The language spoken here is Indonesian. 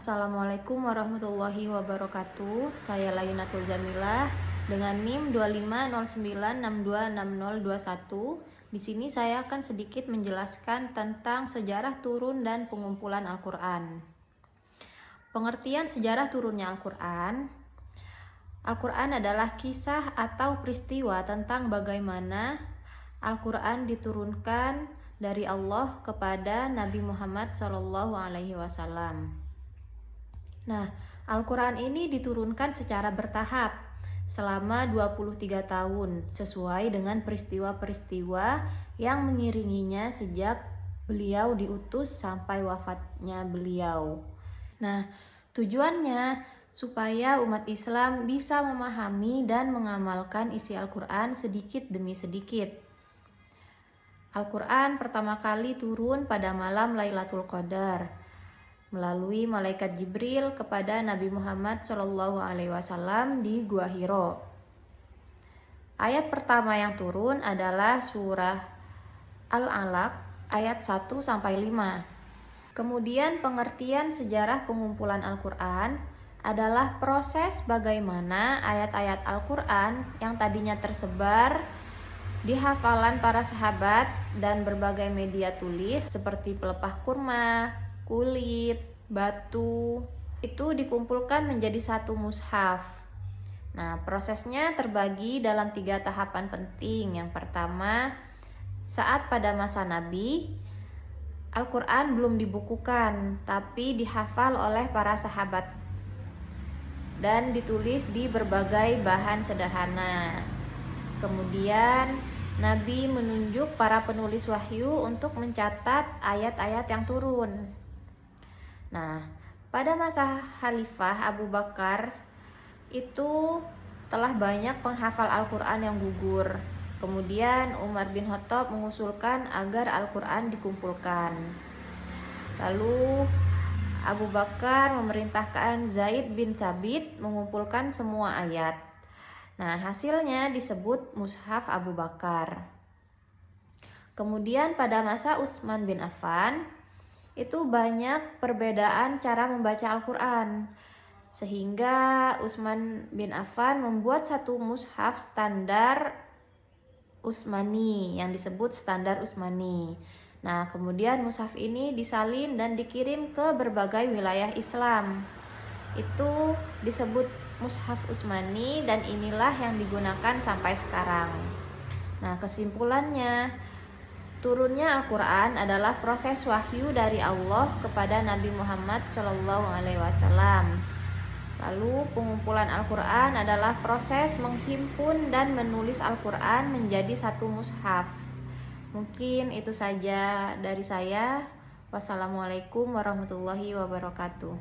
Assalamualaikum warahmatullahi wabarakatuh. Saya Layunatul Jamilah dengan NIM 2509626021. Di sini saya akan sedikit menjelaskan tentang sejarah turun dan pengumpulan Al-Qur'an. Pengertian sejarah turunnya Al-Qur'an. Al-Qur'an adalah kisah atau peristiwa tentang bagaimana Al-Qur'an diturunkan dari Allah kepada Nabi Muhammad SAW. Nah, Al-Quran ini diturunkan secara bertahap selama 23 tahun sesuai dengan peristiwa-peristiwa yang mengiringinya sejak beliau diutus sampai wafatnya beliau. Nah, tujuannya supaya umat Islam bisa memahami dan mengamalkan isi Al-Quran sedikit demi sedikit. Al-Quran pertama kali turun pada malam Lailatul Qadar melalui malaikat Jibril kepada Nabi Muhammad SAW di Gua Hiro. Ayat pertama yang turun adalah surah Al-Alaq ayat 1-5. Kemudian pengertian sejarah pengumpulan Al-Quran adalah proses bagaimana ayat-ayat Al-Quran yang tadinya tersebar di hafalan para sahabat dan berbagai media tulis seperti pelepah kurma, kulit, batu, itu dikumpulkan menjadi satu mushaf. Nah, prosesnya terbagi dalam 3 tahapan penting. Yang pertama, saat pada masa Nabi, Al-Quran belum dibukukan, tapi dihafal oleh para sahabat dan ditulis di berbagai bahan sederhana. Kemudian, Nabi menunjuk para penulis wahyu untuk mencatat ayat-ayat yang turun. Nah, pada masa Khalifah Abu Bakar itu telah banyak penghafal Al-Quran yang gugur. Kemudian Umar bin Khattab mengusulkan agar Al-Quran dikumpulkan. Lalu Abu Bakar memerintahkan Zaid bin Thabit mengumpulkan semua ayat. Nah, hasilnya disebut Mushaf Abu Bakar. Kemudian pada masa Utsman bin Affan itu banyak perbedaan cara membaca Al-Quran, sehingga Utsman bin Affan membuat satu mushaf standar Utsmani yang disebut standar Utsmani. Nah, kemudian mushaf ini disalin dan dikirim ke berbagai wilayah Islam. Itu disebut mushaf Utsmani dan inilah yang digunakan sampai sekarang. Nah, kesimpulannya, turunnya Al-Quran adalah proses wahyu dari Allah kepada Nabi Muhammad SAW. Lalu pengumpulan Al-Quran adalah proses menghimpun dan menulis Al-Quran menjadi satu mushaf. Mungkin itu saja dari saya. Wassalamualaikum warahmatullahi wabarakatuh.